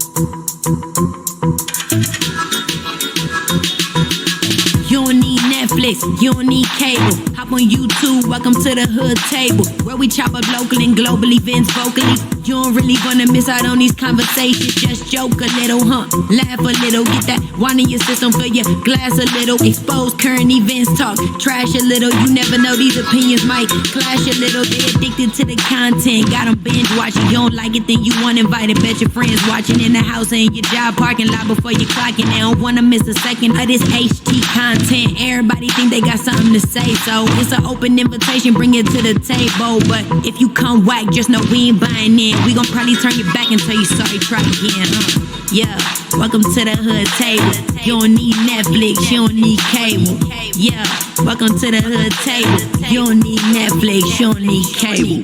You don't need Netflix, you don't need cable. Hop on YouTube, welcome to the hood table, where we chop up local and global events vocally. You don't really wanna miss out on these conversations. Just joke a little, laugh a little, get that wine in your system, fill your glass a little. Expose current events, talk trash a little. You never know, these opinions might clash a little. They addicted to the content, got them binge watching. You don't like it, then you want invited. Bet your friends watching in the house and your job parking lot before you clocking. They don't wanna miss a second of this HT content. Everybody think they got something to say, so it's an open invitation, bring it to the table. But if you come whack, just know we ain't buying in. We gon' probably turn you back and tell you sorry, try again, Yeah, welcome to the hood table. You don't need Netflix, you don't need cable. Yeah, welcome to the hood table. You don't need Netflix, you don't need cable.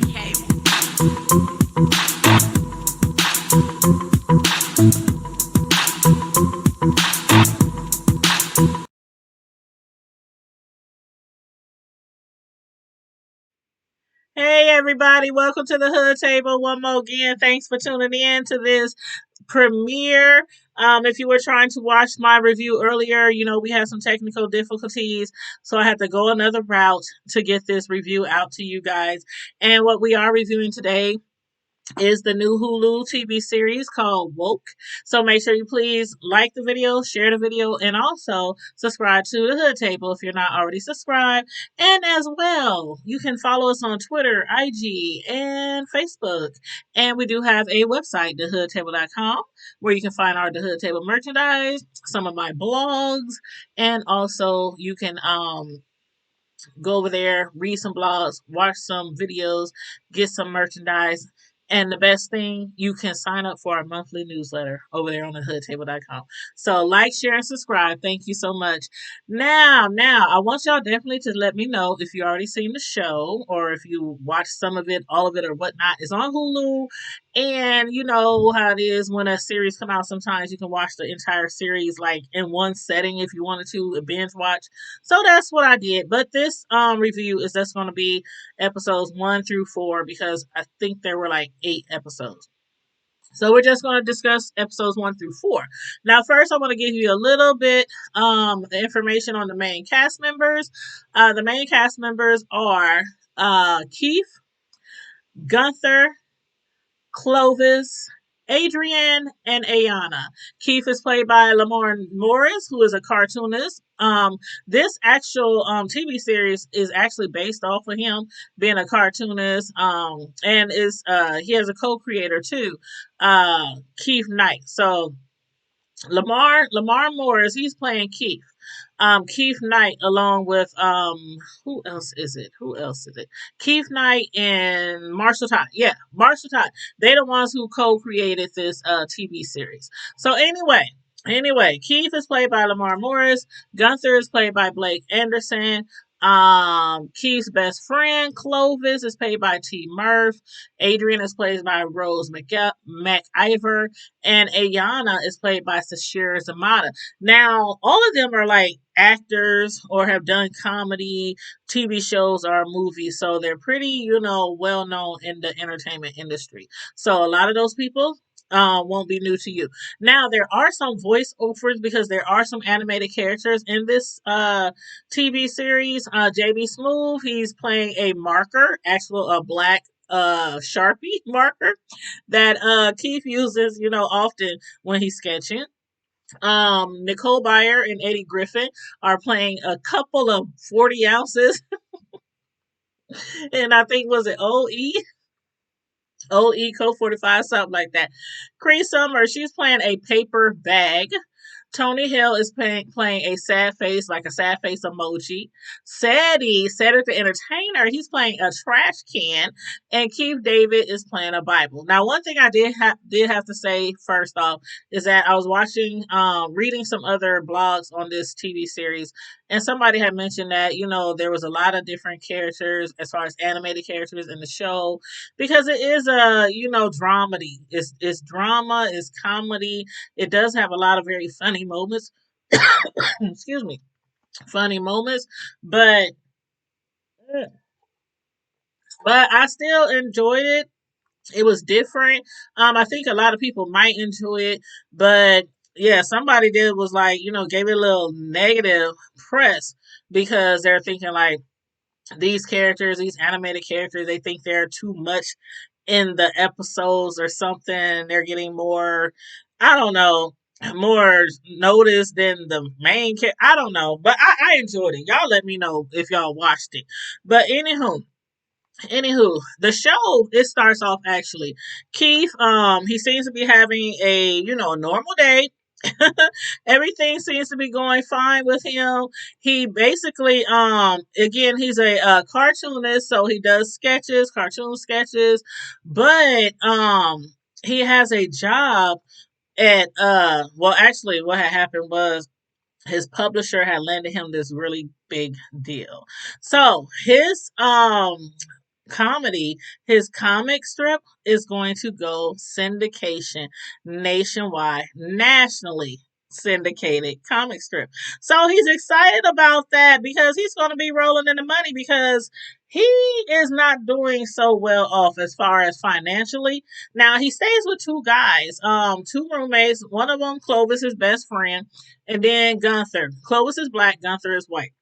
Hey everybody, welcome to the Hood Table one more again. Thanks for tuning in to this premiere. If you were trying to watch my review earlier, we had some technical difficulties, so I had to go another route to get this review out to you guys. And what we are reviewing today is the new Hulu TV series called Woke. So make sure you please like the video, share the video, and also subscribe to the Hood Table if you're not already subscribed. And as well, you can follow us on Twitter, IG, and Facebook. And we do have a website, thehoodtable.com, where you can find our The Hood Table merchandise, some of my blogs, and also you can go over there, read some blogs, watch some videos, get some merchandise. And the best thing, you can sign up for our monthly newsletter over there on thehoodtable.com. So like, share, and subscribe. Thank you so much. Now, I want y'all definitely to let me know if you already seen the show or if you watched some of it, all of it, or whatnot. It's on Hulu. And you know how it is when a series come out, sometimes you can watch the entire series like in one setting if you wanted to, a binge watch. So that's what I did. But this review is just going to be episodes 1 through 4 because I think there were like 8 episodes. So we're just going to discuss episodes 1 through 4. Now, first, I want to give you a little bit information on the main cast members. The main cast members are Keith, Gunther, Clovis, Adrian, and Ayana. Keith is played by Lamar Morris, who is a cartoonist. This actual TV series is actually based off of him being a cartoonist, and is he has a co-creator too, Keith Knight. So Lamar Morris, he's playing Keith. Keith Knight along with who else is it? Keith Knight and Marshall Todd. Yeah, Marshall Todd. They're the ones who co-created this TV series. So anyway, Keith is played by Lamar Morris. Gunther is played by Blake Anderson. Keith's best friend Clovis is played by T. Murph. Adrian is played by Rose McIver, and Ayana is played by Sashira Zamata. Now, all of them are like actors or have done comedy, TV shows, or movies, so they're pretty, well known in the entertainment industry. So a lot of those people won't be new to you. Now, there are some voiceovers because there are some animated characters in this TV series. JB Smoove, he's playing a marker, a black Sharpie marker that Keith uses, often when he's sketching. Nicole Byer and Eddie Griffin are playing a couple of 40 ounces. And I think, was it OE Code 45, something like that. Cree Summer, she's playing a paper bag. Tony Hill is playing a sad face, like a sad face emoji. Cedric the Entertainer, he's playing a trash can. And Keith David is playing a Bible. Now, one thing I did have to say first off is that I was reading some other blogs on this TV series, and somebody had mentioned that, there was a lot of different characters as far as animated characters in the show because it is a, dramedy. It's drama, it's comedy. It does have a lot of very funny moments. Excuse me. Funny moments, but I still enjoyed it. It was different. I think a lot of people might enjoy it, but yeah, somebody did was like, gave it a little negative press because they're thinking like these characters, these animated characters, they think they're too much in the episodes or something. They're getting more, I don't know, more notice than the main character. I don't know, but I enjoyed it. Y'all let me know if y'all watched it. But Anywho, the show, it starts off actually. Keith, he seems to be having a normal day. Everything seems to be going fine with him. He basically, again, he's a cartoonist, so he does sketches, cartoon sketches, but he has a job at well, actually, what had happened was his publisher had landed him this really big deal. So comedy, his comic strip is going to go syndication nationwide, nationally syndicated comic strip. So he's excited about that because he's going to be rolling in the money because he is not doing so well off as far as financially. Now he stays with two guys, two roommates. One of them, Clovis, his best friend, and then Gunther. Clovis is black, Gunther is white.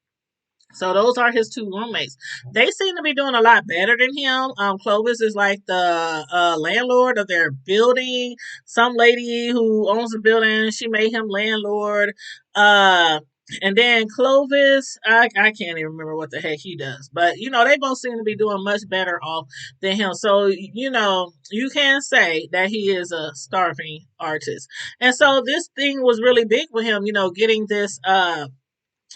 So those are his two roommates. They seem to be doing a lot better than him. Clovis is like the landlord of their building. Some lady who owns the building, she made him landlord. Uh, and then Clovis, I can't even remember what the heck he does, but they both seem to be doing much better off than him. So you can say that he is a starving artist. And so this thing was really big with him. Getting this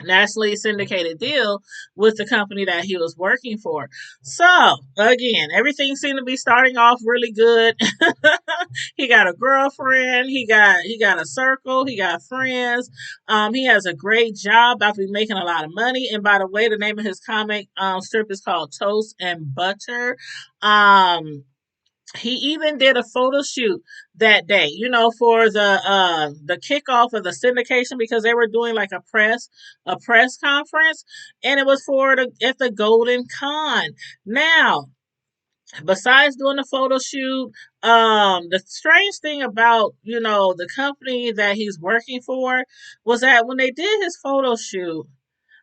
nationally syndicated deal with the company that he was working for. So again, everything seemed to be starting off really good. He got a girlfriend, he got a circle, he got friends. He has a great job about to be making a lot of money. And by the way, the name of his comic strip is called Toast and Butter. He even did a photo shoot that day, for the kickoff of the syndication because they were doing like a press conference, and it was for at the Golden Con. Now, besides doing the photo shoot, the strange thing about the company that he's working for was that when they did his photo shoot,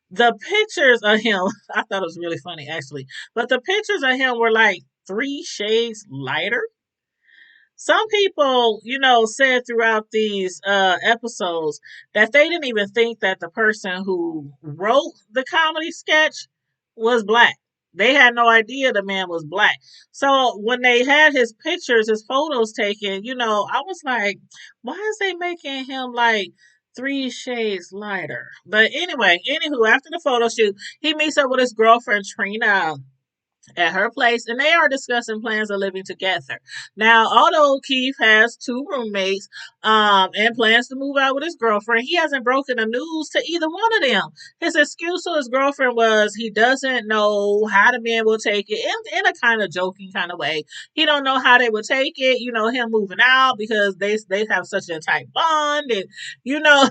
the pictures of him, I thought it was really funny actually, but the pictures of him were like 3 shades lighter. Some people, said throughout these episodes that they didn't even think that the person who wrote the comedy sketch was black. They had no idea the man was black. So when they had his pictures, his photos taken, I was like, why is they making him like 3 shades lighter? But anyway, anywho, after the photo shoot, he meets up with his girlfriend Trina at her place, and they are discussing plans of living together. Now, although Keith has two roommates, and plans to move out with his girlfriend, he hasn't broken the news to either one of them. His excuse to his girlfriend was he doesn't know how the man will take it, in a kind of joking kind of way. He don't know how they would take it, him moving out because they have such a tight bond, and you know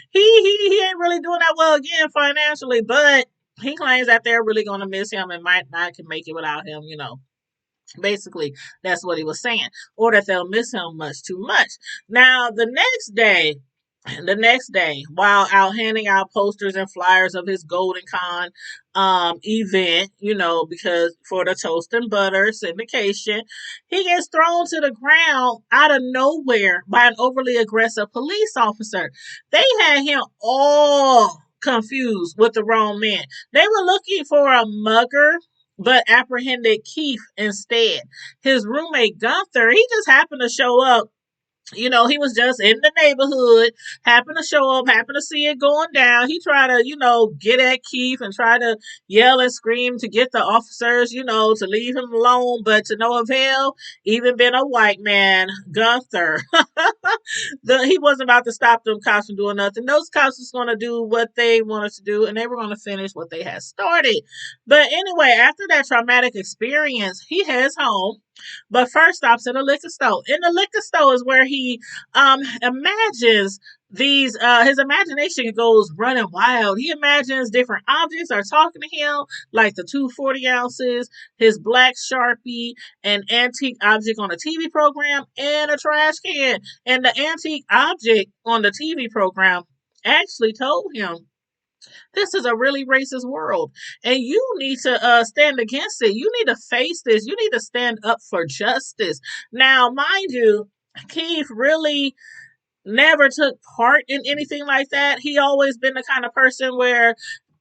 he ain't really doing that well again financially, but he claims that they're really going to miss him and might not can make it without him. Basically, that's what he was saying, or that they'll miss him much too much. Now, the next day, while out handing out posters and flyers of his Golden Con event, because for the toast and butter syndication, he gets thrown to the ground out of nowhere by an overly aggressive police officer. They had him all confused with the wrong man. They were looking for a mugger, but apprehended Keith instead. His roommate Gunther, he just happened to show up. He was just in the neighborhood, happened to show up, happened to see it going down. He tried to, get at Keith and try to yell and scream to get the officers, to leave him alone, but to no avail. Even been a white man, Gunther. He wasn't about to stop them cops from doing nothing. Those cops was going to do what they wanted to do, and they were going to finish what they had started. But anyway, after that traumatic experience, he heads home, but first stops at a liquor store. In the liquor store is where he imagines these his imagination goes running wild. He imagines different objects are talking to him, like the 240 ounces, his black Sharpie, an antique object on a TV program, and a trash can. And the antique object on the TV program actually told him, this is a really racist world, and you need to stand against it. You need to face this. You need to stand up for justice. Now, mind you, Keith really never took part in anything like that. He always been the kind of person where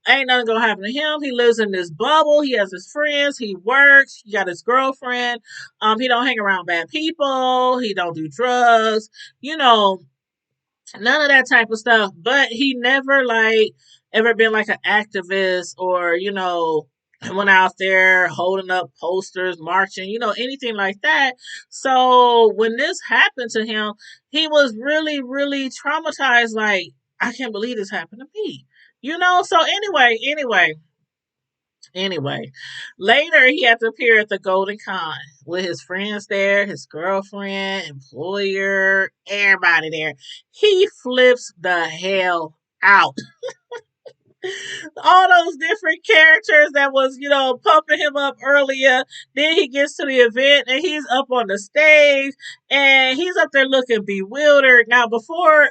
ain't nothing gonna happen to him. He lives in this bubble. He has his friends. He works. He got his girlfriend. He don't hang around bad people. He don't do drugs. You know, none of that type of stuff. But he never like ever been like an activist or went out there holding up posters, marching, anything like that. So when this happened to him, he was really, really traumatized. Like, I can't believe this happened to me. So anyway, later he had to appear at the Golden Con with his friends there, his girlfriend, employer, everybody there. He flips the hell out. All those different characters that was, pumping him up earlier. Then he gets to the event and he's up on the stage and he's up there looking bewildered. Now, before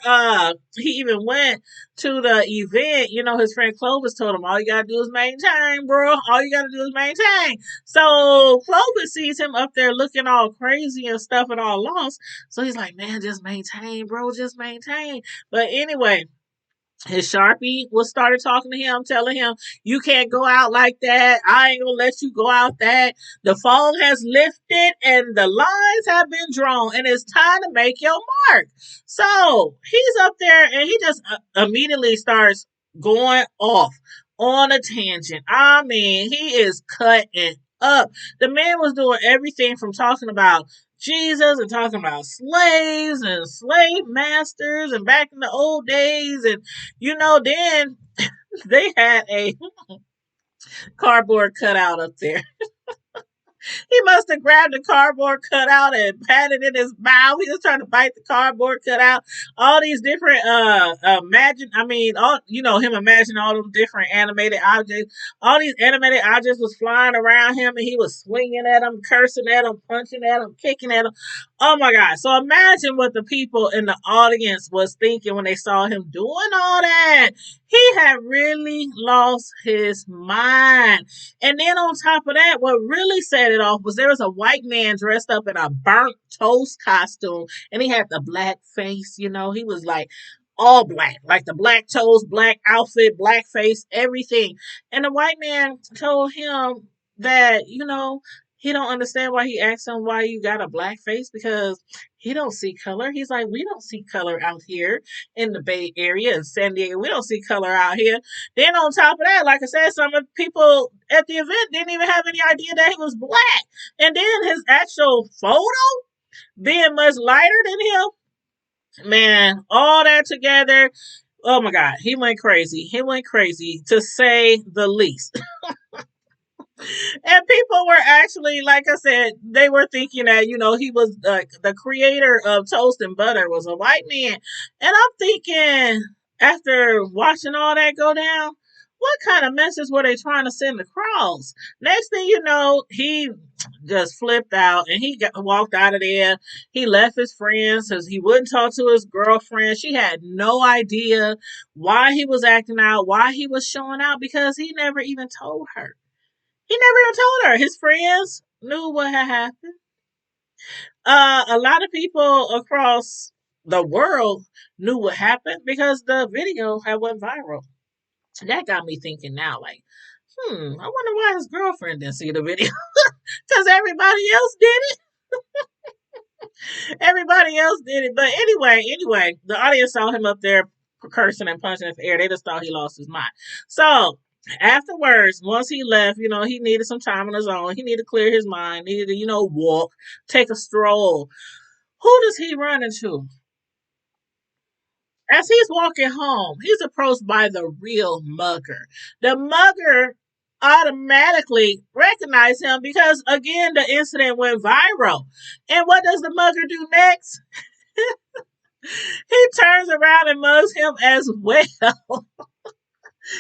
he even went to the event, his friend Clovis told him, all you gotta do is maintain, bro. All you gotta do is maintain. So Clovis sees him up there looking all crazy and stuff and all lost. So he's like, man, just maintain, bro, just maintain. But anyway, his Sharpie was started talking to him, telling him, you can't go out like that. I ain't gonna let you go out that. The fog has lifted and the lines have been drawn and it's time to make your mark. So he's up there and he just immediately starts going off on a tangent. I mean, he is cutting up. The man was doing everything from talking about Jesus and talking about slaves and slave masters and back in the old days. And, then they had a cardboard cutout up there. He must have grabbed the cardboard cutout and pat it in his mouth. He was trying to bite the cardboard cutout. All these different him imagining all those different animated objects. All these animated objects was flying around him and he was swinging at them, cursing at them, punching at them, kicking at them. Oh my God. So imagine what the people in the audience was thinking when they saw him doing all that. He had really lost his mind. And then on top of that, what really set it off was there was a white man dressed up in a burnt toast costume and he had the black face, he was like all black, like the black toast, black outfit, black face, everything. And the white man told him that, he don't understand why he asked him why you got a black face because he don't see color. He's like, we don't see color out here in the Bay Area in San Diego. We don't see color out here. Then on top of that, like I said, some of the people at the event didn't even have any idea that he was black. And then his actual photo being much lighter than him, man, all that together. Oh my God, he went crazy. He went crazy to say the least. And people were actually, like I said, they were thinking that, he was the creator of toast and butter was a white man. And I'm thinking, after watching all that go down, what kind of message were they trying to send across? Next thing you know, he just flipped out and walked out of there. He left his friends because he wouldn't talk to his girlfriend. She had no idea why he was acting out, why he was showing out, because he never even told her. He never even told her. His friends knew what had happened. A lot of people across the world knew what happened because the video had went viral. That got me thinking now, like, I wonder why his girlfriend didn't see the video. Because everybody else did it. Everybody else did it. But anyway, the audience saw him up there cursing and punching in the air. They just thought he lost his mind. So afterwards, once he left, he needed some time on his own. He needed to clear his mind, needed to, walk, take a stroll. Who does he run into? As he's walking home, he's approached by the real mugger. The mugger automatically recognized him because, again, the incident went viral. And what does the mugger do next? He turns around and mugs him as well.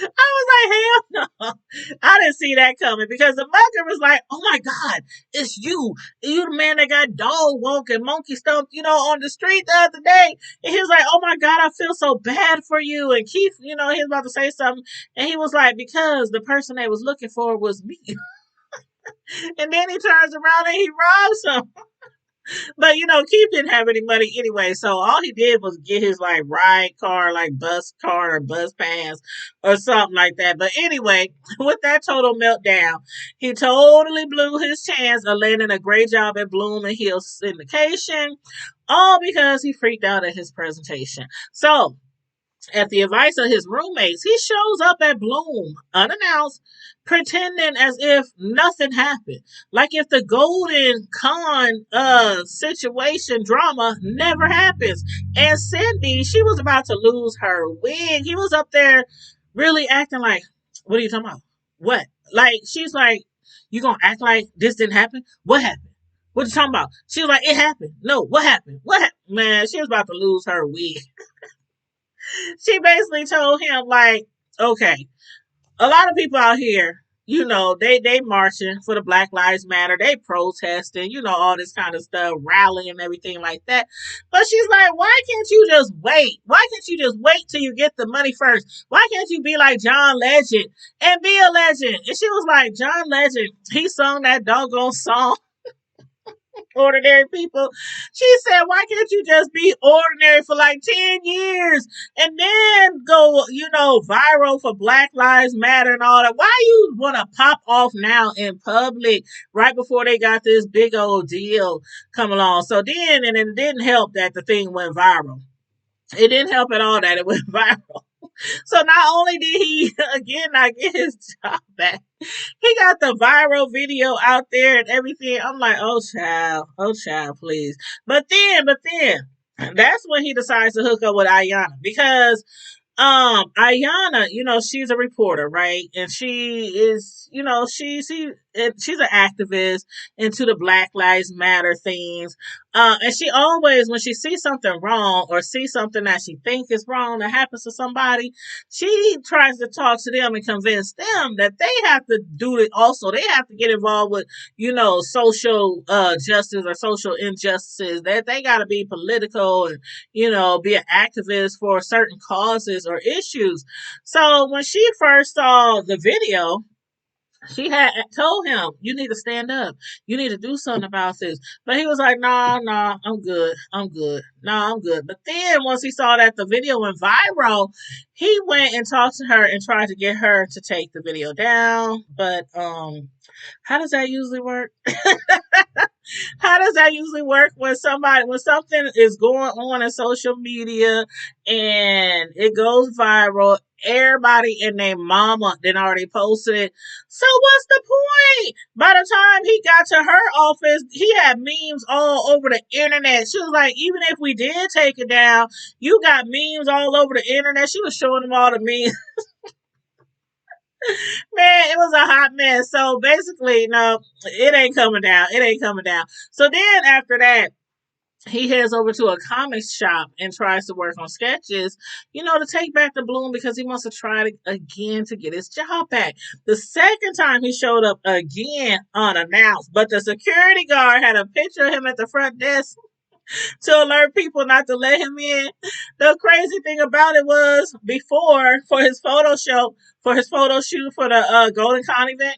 I was like, hell no. I didn't see that coming because the mugger was like, oh my God, it's you. You the man that got dog walk and monkey stumped, on the street the other day. And he was like, oh my God, I feel so bad for you. And Keith, he was about to say something. And he was like, because the person they was looking for was me. And then he turns around and he robs him. But Keith didn't have any money anyway, so all he did was get his like ride car, like bus card or bus pass or something like that. But anyway, with that total meltdown, he totally blew his chance of landing a great job at Bloom and Hill syndication, all because he freaked out at his presentation. So at the advice of his roommates, he shows up at Bloom unannounced, pretending as if nothing happened. Like if the Golden Con situation drama never happens. And Cindy, she was about to lose her wig. He was up there really acting like, what are you talking about? What? Like, she's like, you gonna act like this didn't happen? What happened? What you talking about? She was like, it happened. No, what happened? What happened? Man, she was about to lose her wig. She basically told him like, okay, a lot of people out here, they marching for the Black Lives Matter, they protesting, all this kind of stuff, rallying and everything like that. But she's like, why can't you just wait? Why can't you just wait till you get the money first? Why can't you be like John Legend and be a legend? And she was like, John Legend, he sung that doggone song ordinary people. She said, why can't you just be ordinary for like 10 years and then go, viral for Black Lives Matter and all that? Why you want to pop off now in public right before they got this big old deal come along? So then, and it didn't help that the thing went viral. It didn't help at all that it went viral. So not only did he again not get his job back, he got the viral video out there and everything. I'm like, oh child, please. But then, that's when he decides to hook up with Ayana because Ayana, she's a reporter, right? And she is, she's an activist into the Black Lives Matter things. And she always, when she sees something wrong or sees something that she thinks is wrong that happens to somebody, she tries to talk to them and convince them that they have to do it also. They have to get involved with, social justice or social injustices. That they got to be political and, be an activist for certain causes or issues. So when she first saw the video, she had told him, you need to stand up. You need to do something about this. But he was like, nah, I'm good. I'm good. No, I'm good. But then once he saw that the video went viral, he went and talked to her and tried to get her to take the video down. But how does that usually work? How does that usually work when something is going on in social media and it goes viral? Everybody and their mama then already posted it. So what's the point? By the time he got to her office, he had memes all over the internet. She was like, even if we did take it down, you got memes all over the internet. She was showing them all the memes. Man, it was a hot mess. So basically, no, it ain't coming down. It ain't coming down. So then after that, he heads over to a comic shop and tries to work on sketches, to take back the Bloom because he wants to try to, again to get his job back. The second time he showed up again unannounced, but the security guard had a picture of him at the front desk to alert people not to let him in. The crazy thing about it was before for his photo shoot for the Golden Con event,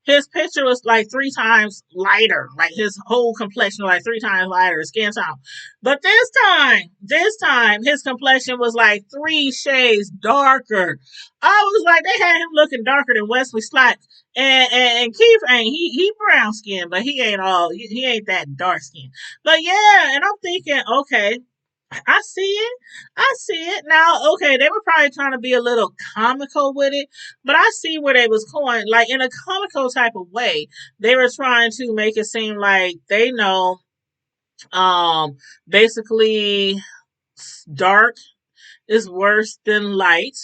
his picture was like 3 times lighter, like his whole complexion was like 3 times lighter, skin tone. But this time his complexion was like 3 shades darker. I was like, they had him looking darker than Wesley Snipes. And Keith ain't he brown skin, but he ain't that dark skin. But yeah, and I'm thinking, okay, I see it. I see it. Now, okay, they were probably trying to be a little comical with it, but I see where they was going. Like in a comical type of way, they were trying to make it seem like they know basically dark is worse than light.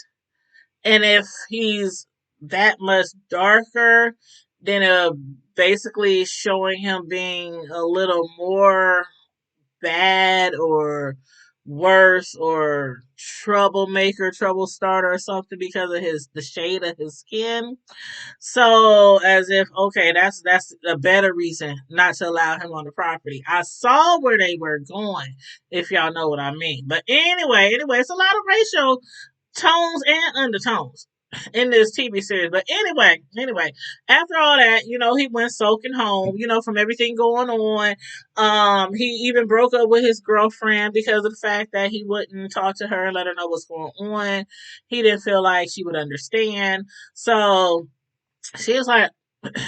And if he's that much darker, then basically showing him being a little more bad or worse or troublemaker, trouble starter or something because of the shade of his skin. So as if okay, that's a better reason not to allow him on the property. I saw where they were going, if y'all know what I mean. But anyway, it's a lot of racial tones and undertones in this TV series. But anyway, after all that, he went soaking home, from everything going on. He even broke up with his girlfriend because of the fact that he wouldn't talk to her and let her know what's going on. He didn't feel like she would understand. So she was like,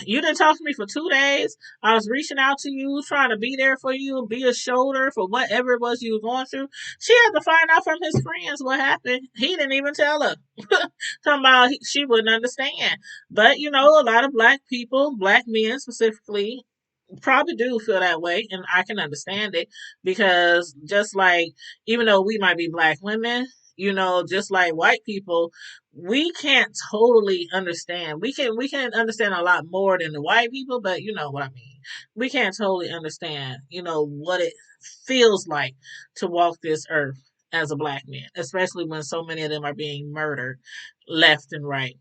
you didn't talk to me for 2 days. I was reaching out to you, trying to be there for you, be a shoulder for whatever it was you were going through. She had to find out from his friends what happened. He didn't even tell her. Talking about she wouldn't understand. But a lot of black people, black men specifically, probably do feel that way, and I can understand it because just like even though we might be black women, just like white people, we can't totally understand. We can understand a lot more than the white people, but you know what I mean. We can't totally understand, what it feels like to walk this earth as a black man, especially when so many of them are being murdered left and right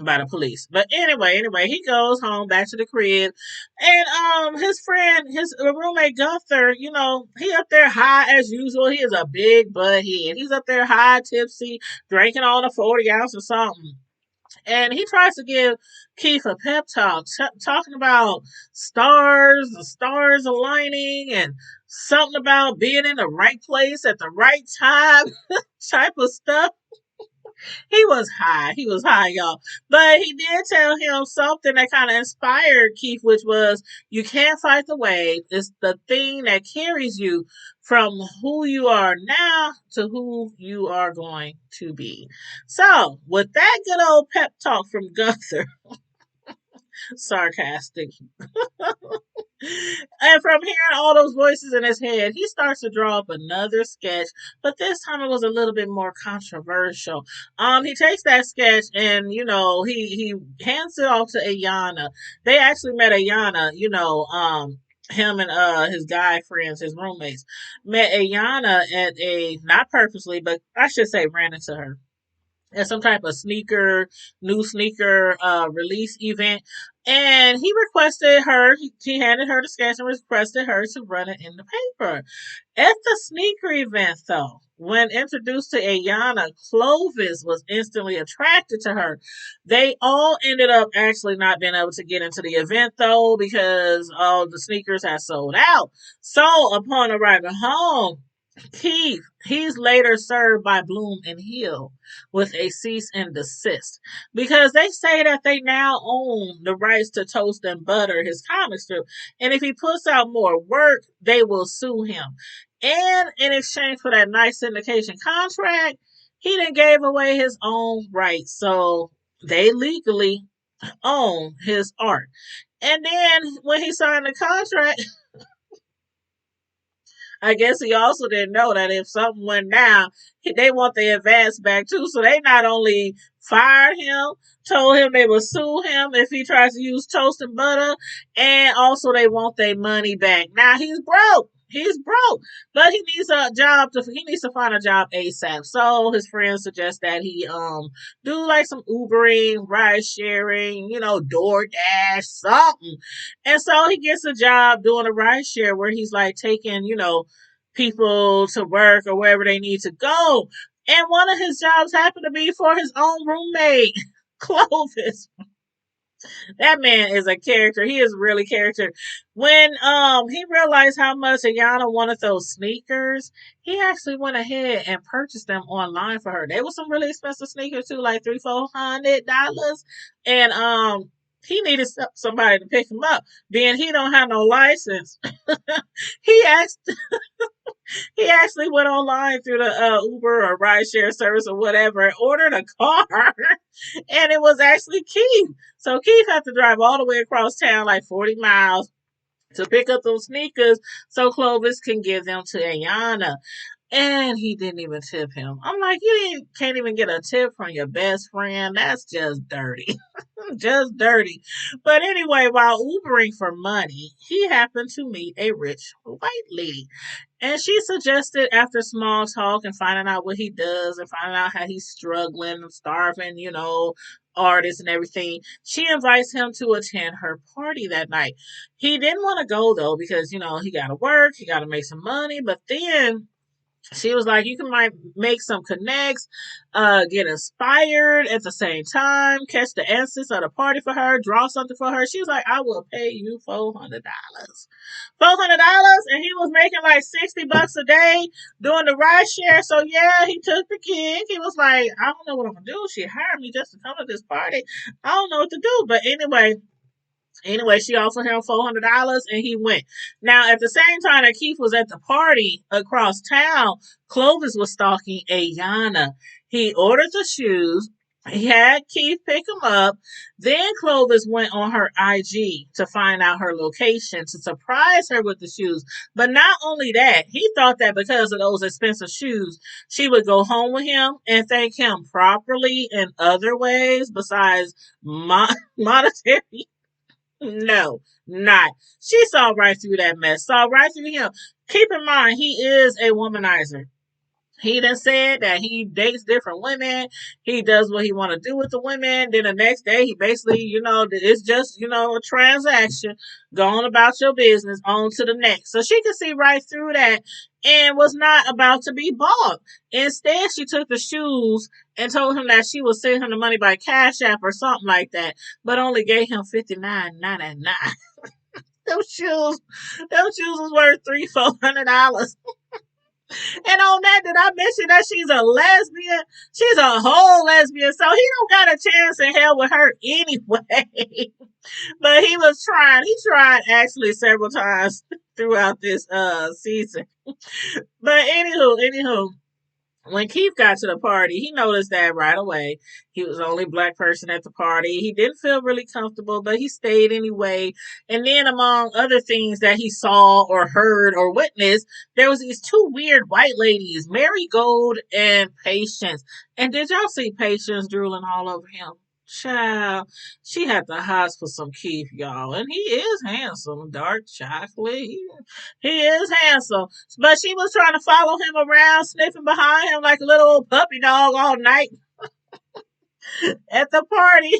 by the police. But anyway, he goes home back to the crib, and his friend, his roommate Gunther, he up there high as usual. He is a big butt head. He's up there high, tipsy, drinking on a 40 ounce or something. And he tries to give Keith a pep talk, talking about the stars aligning, and something about being in the right place at the right time, type of stuff. He was high. He was high, y'all. But he did tell him something that kind of inspired Keith, which was you can't fight the wave. It's the thing that carries you from who you are now to who you are going to be. So, with that good old pep talk from Gunther, sarcastic, and from hearing all those voices in his head, he starts to draw up another sketch, but this time it was a little bit more controversial. He takes that sketch and he hands it off to Ayana. They actually met Ayana. Him and his guy friends, his roommates, met Ayana at a not purposely, but I should say ran into her at some type of new sneaker release event. And he requested her, he handed her the sketch and requested her to run it in the paper. At the sneaker event, though, when introduced to Ayana, Clovis was instantly attracted to her. They all ended up actually not being able to get into the event, though, because all the sneakers had sold out. So, upon arriving home, Keith, he's later served by Bloom and Hill with a cease and desist because they say that they now own the rights to Toast and Butter, his comic strip, and if he puts out more work, they will sue him. And in exchange for that nice syndication contract, he then gave away his own rights, so they legally own his art. And then when he signed the contract, I guess he also didn't know that if something went down, they want the advance back too. So they not only fired him, told him they would sue him if he tries to use toast and butter, and also they want their money back. Now he's broke. He's broke, but he needs to find a job ASAP. So his friends suggest that he do like some Ubering, ride sharing, DoorDash, something. And so he gets a job doing a ride share where he's like taking, people to work or wherever they need to go. And one of his jobs happened to be for his own roommate, Clovis. That man is a character. He is really character. When he realized how much Ayana wanted those sneakers, he actually went ahead and purchased them online for her. They were some really expensive sneakers too, like $300-$400. And he needed somebody to pick him up. Being he don't have no license, he asked he actually went online through the Uber or rideshare service or whatever and ordered a car, and it was actually Keith. So Keith had to drive all the way across town, like 40 miles, to pick up those sneakers so Clovis can give them to Ayana. And he didn't even tip him. I'm like, can't even get a tip from your best friend. That's just dirty. Just dirty. But anyway, while Ubering for money, he happened to meet a rich white lady. And she suggested, after small talk and finding out what he does and finding out how he's struggling and starving, artist and everything, she invites him to attend her party that night. He didn't want to go though because, he got to work, he got to make some money. But then she was like, you can might make some connects, get inspired at the same time, catch the essence of the party for her, draw something for her. She was like, I will pay you $400. $400, and he was making like $60 a day doing the ride share. So yeah, he took the gig. He was like, I don't know what I'm gonna do. She hired me just to come to this party. I don't know what to do. But anyway, she offered him $400 and he went. Now, at the same time that Keith was at the party across town, Clovis was stalking Ayana. He ordered the shoes. He had Keith pick them up. Then Clovis went on her IG to find out her location to surprise her with the shoes. But not only that, he thought that because of those expensive shoes, she would go home with him and thank him properly in other ways besides monetary. No, not. She saw right through that mess, saw right through him. Keep in mind, he is a womanizer. He done said that he dates different women. He does what he want to do with the women. Then the next day, he basically, it's just, a transaction. Go on about your business, on to the next. So she could see right through that and was not about to be bought. Instead, she took the shoes and told him that she would send him the money by Cash App or something like that, but only gave him $59.99. Those shoes was worth $400. And on that, did I mention that she's a lesbian? She's a whole lesbian, so he don't got a chance in hell with her anyway. But he was trying. He tried actually several times throughout this season. But anywho, when Keith got to the party, he noticed that right away. He was the only black person at the party. He didn't feel really comfortable, but he stayed anyway. And then, among other things that he saw or heard or witnessed, there was these two weird white ladies, Marigold and Patience. And did y'all see Patience drooling all over him? Child, she had the hots for some Keith, y'all, and he is handsome, dark chocolate. He is handsome. But she was trying to follow him around, sniffing behind him like a little old puppy dog all night at the party.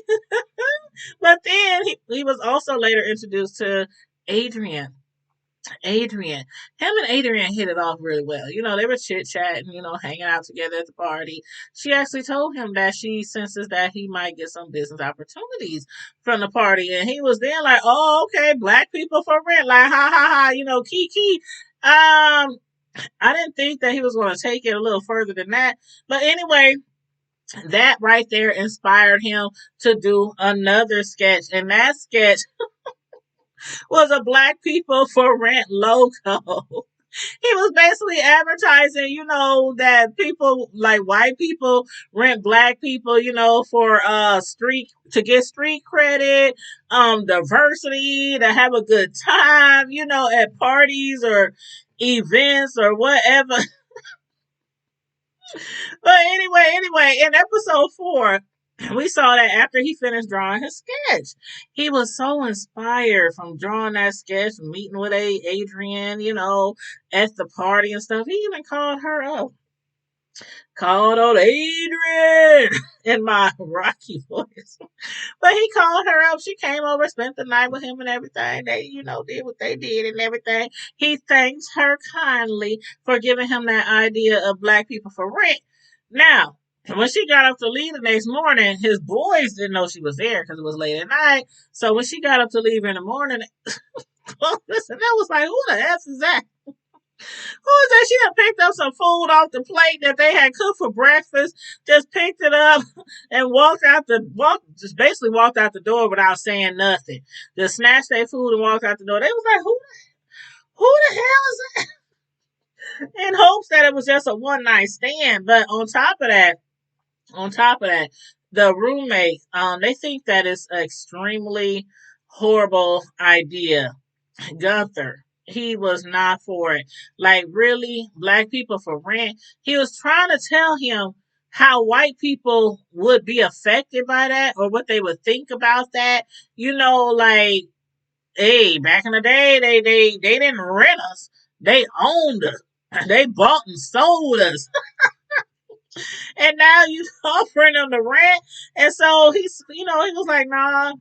But then he was also later introduced to Adrian. Adrian. Him and Adrian hit it off really well. They were chit chatting, hanging out together at the party. She actually told him that she senses that he might get some business opportunities from the party. And he was then like, oh, okay, black people for rent. Like, ha ha ha, Kiki. I didn't think that he was going to take it a little further than that. But anyway, that right there inspired him to do another sketch. And that sketch was a black people for rent logo. He was basically advertising, that people like white people rent black people, for street to get street credit, diversity, to have a good time, at parties or events or whatever. But anyway, in episode 4, we saw that after he finished drawing his sketch, he was so inspired from drawing that sketch, meeting with Adrian, at the party and stuff. He even called her up. Called on Adrian in my rocky voice. But he called her up. She came over, spent the night with him and everything. They, did what they did and everything. He thanked her kindly for giving him that idea of black people for rent. Now, when she got up to leave the next morning, his boys didn't know she was there because it was late at night. So when she got up to leave in the morning, listen, that was like, who the F is that? Who is that? She done picked up some food off the plate that they had cooked for breakfast, just picked it up and just basically walked out the door without saying nothing. Just snatched their food and walked out the door. They was like, who the hell is that? In hopes that it was just a one night stand. But on top of that, the roommate, they think that it's an extremely horrible idea. Gunther he was not for it. Like, really, black people for rent. He was trying to tell him how white people would be affected by that or what they would think about that. Like, hey, back in the day, they didn't rent us. They owned us. They bought and sold us. And now you offering them the rent. And so he was like, nah,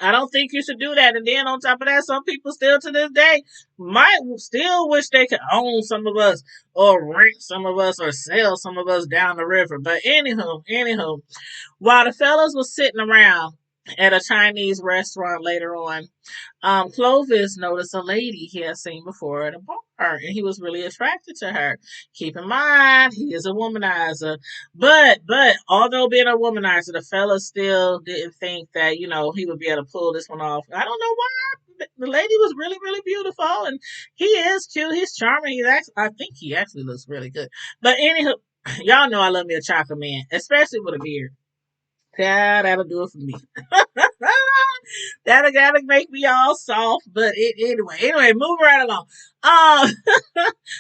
I don't think you should do that. And then on top of that, some people still to this day might still wish they could own some of us or rent some of us or sell some of us down the river. But anywho, while the fellas was sitting around at a Chinese restaurant later on, Clovis noticed a lady he had seen before at a bar, and he was really attracted to her. Keep in mind, he is a womanizer, but although being a womanizer, the fella still didn't think that he would be able to pull this one off. I don't know why. The lady was really, really beautiful, and he is cute. He's charming. I think he actually looks really good. But anyhow, y'all know I love me a chocolate man, especially with a beard. Yeah, that'll do it for me. That'll make me all soft. But anyway, move right along. Um,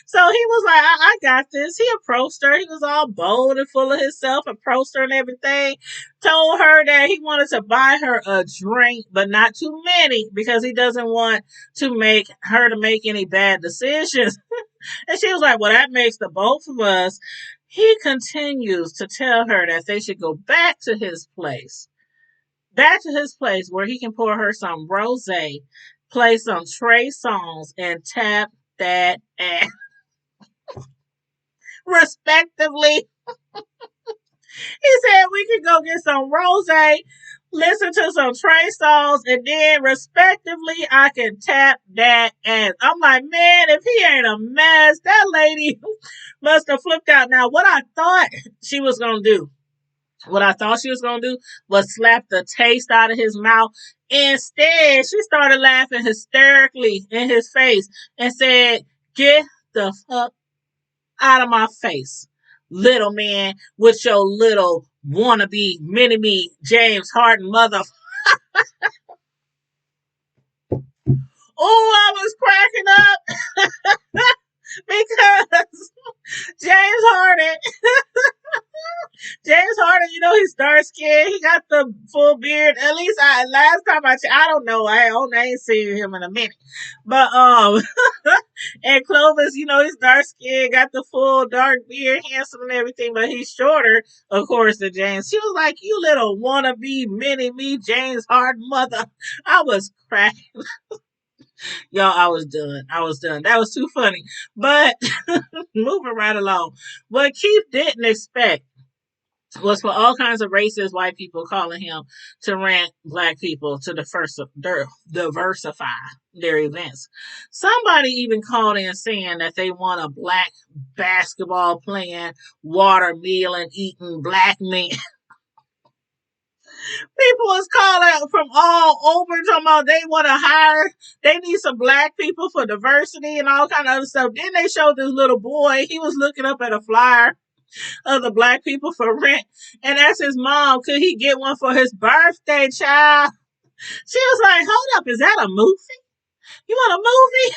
so he was like, I got this. He approached her. He was all bold and full of himself. Approached her and everything. Told her that he wanted to buy her a drink, but not too many because he doesn't want to make her to make any bad decisions. And she was like, well, that makes the both of us. He continues to tell her that they should go back to his place where he can pour her some rosé, play some Trey songs, and tap that ass, respectively. He said we could go get some rosé, listen to some Trey songs, and then, respectively, I can tap that ass. I'm like, man, if he ain't a mess, that lady must have flipped out. Now, what I thought she was going to do was slap the taste out of his mouth. Instead, she started laughing hysterically in his face and said, get the fuck out of my face, little man, with your little wannabe mini-me James Harden mother. Oh, I was cracking up because James Harden James Harden, he's dark skinned. He got the full beard. At least last time I don't know. I ain't seen him in a minute. But and Clovis, he's dark skinned, got the full dark beard, handsome and everything, but he's shorter, of course, than James. She was like, "You little wannabe mini me, James Harden mother." I was cracking. Y'all, I was done. That was too funny. But moving right along. What Keith didn't expect was for all kinds of racist white people calling him to rant black people to diversify their events. Somebody even called in saying that they want a black basketball playing, watermelon eating black man. People was calling from all over talking about they need some black people for diversity and all kind of other stuff. Then they showed this little boy, he was looking up at a flyer of the black people for rent and asked his mom, could he get one for his birthday, child? She was like, hold up, is that a movie? You want a movie?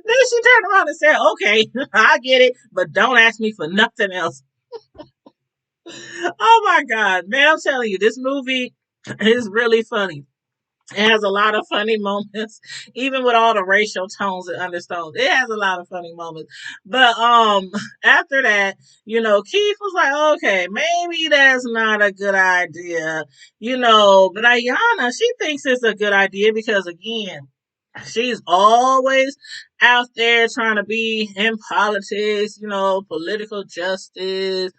Then she turned around and said, okay, I get it, but don't ask me for nothing else. Oh my God, man, I'm telling you, this movie is really funny. It has a lot of funny moments, even with all the racial tones and undertones. It has a lot of funny moments. But after that, Keith was like, okay, maybe that's not a good idea. But Ayana, she thinks it's a good idea because again, she's always out there trying to be in politics, political justice,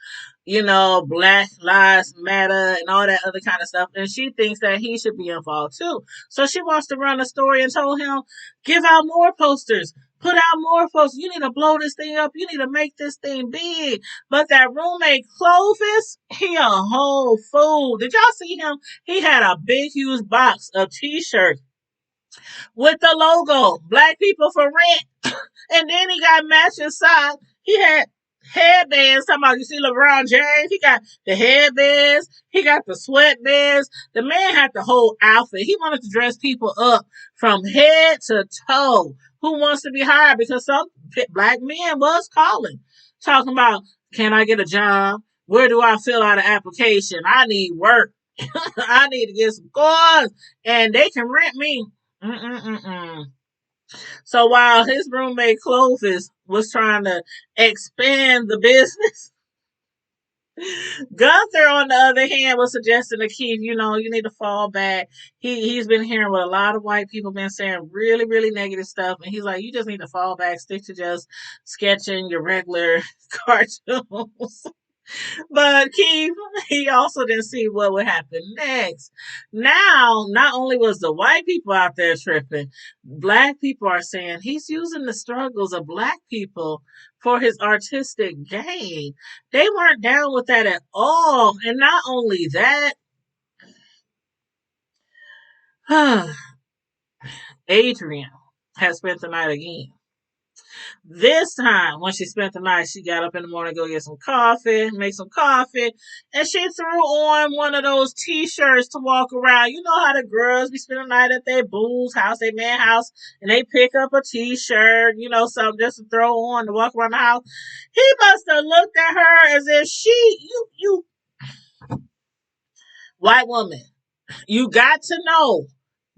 Black Lives Matter and all that other kind of stuff. And she thinks that he should be involved too. So she wants to run a story and told him, give out more posters. Put out more posters. You need to blow this thing up. You need to make this thing big. But that roommate Clovis, he a whole fool. Did y'all see him? He had a big, huge box of t-shirts with the logo, Black People for Rent. And then he got matching socks. headbands. Talking about, you see LeBron James, he got the headbands, he got the sweatbands. The man had the whole outfit. He wanted to dress people up from head to toe. Who wants to be hired? Because some black men was calling, talking about, can I get a job? Where do I fill out an application? I need work. I need to get some coins, and they can rent me. Mm-mm-mm-mm. So while his roommate Clovis was trying to expand the business, Gunther, on the other hand, was suggesting to Keith, you need to fall back. He's been hearing what a lot of white people been saying, really, really negative stuff, and he's like, you just need to fall back, stick to just sketching your regular cartoons. But Keith, he also didn't see what would happen next. Now, not only was the white people out there tripping, black people are saying he's using the struggles of black people for his artistic gain. They weren't down with that at all. And not only that, Adrian has spent the night again. This time, when she spent the night, she got up in the morning to go get some coffee, make some coffee, and she threw on one of those t-shirts to walk around. You know how the girls be spending the night at their boo's house, their man house, and they pick up a t-shirt, something just to throw on to walk around the house. He must have looked at her as if you white woman, you got to know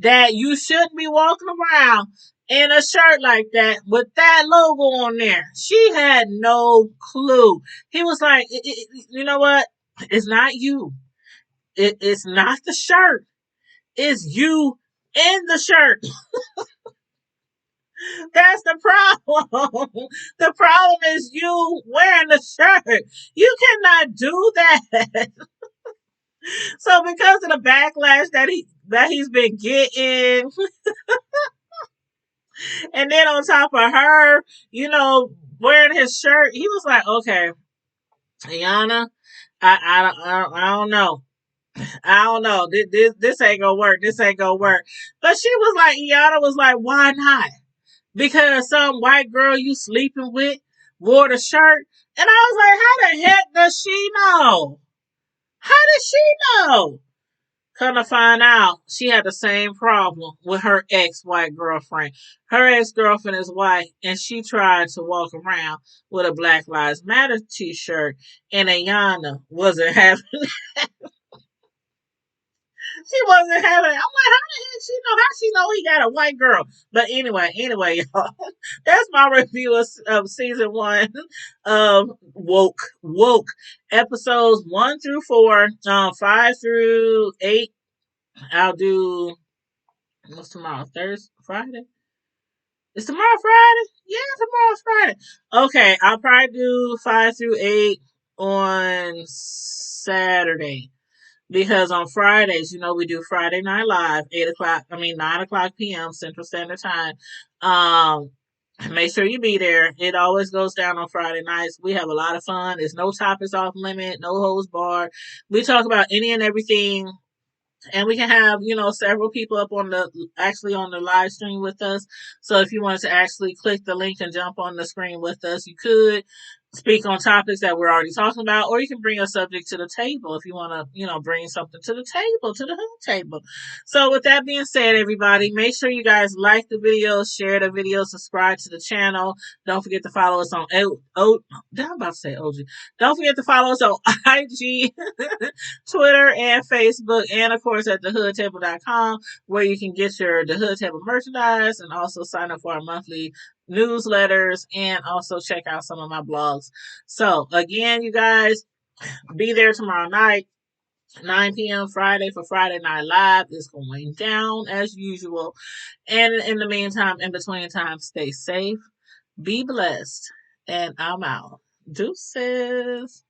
that you shouldn't be walking around in a shirt like that with that logo on there. She had no clue. He was like, you know what? It's not you. It's not the shirt. It's you in the shirt. That's the problem. The problem is you wearing the shirt. You cannot do that. So because of the backlash that he's been getting, and then on top of her, wearing his shirt, he was like, okay, Ayana, I don't know. I don't know. This ain't gonna work. This ain't gonna work. But she was like, Ayana was like, why not? Because some white girl you sleeping with wore the shirt. And I was like, how the heck does she know? How did she know? Come to find out, she had the same problem with her ex-white girlfriend. Her ex-girlfriend is white, and she tried to walk around with a Black Lives Matter t-shirt, and Ayana wasn't having it. She wasn't having it. I'm like, how the heck she know? How she know he got a white girl? But anyway, y'all, that's my review of season 1 of Woke, episodes 1 through 4, 5 through 8. I'll do, what's tomorrow? Thursday? Friday? Is tomorrow Friday? Yeah, tomorrow's Friday. Okay, I'll probably do 5 through 8 on Saturday. Because on Fridays, we do Friday Night Live, 9 o'clock p.m. Central Standard Time. Make sure you be there. It always goes down on Friday nights. We have a lot of fun. There's no topics off limit, no holds barred. We talk about any and everything, and we can have several people up on the live stream with us. So if you wanted to actually click the link and jump on the screen with us, you could speak on topics that we're already talking about, or you can bring a subject to the table if you want to bring something to the table, to the hood table. So with that being said, everybody, make sure you guys like the video, share the video, subscribe to the channel. Don't forget to follow us on I'm about to say OG. Don't forget to follow us on IG, Twitter, and Facebook, and of course at thehoodtable.com, where you can get the Hood Table merchandise and also sign up for our monthly newsletters and also check out some of my blogs. So again, you guys, be there tomorrow night, 9 p.m. Friday for Friday Night Live. Is going down as usual. And in the meantime, in between time, stay safe, be blessed, and I'm out. Deuces.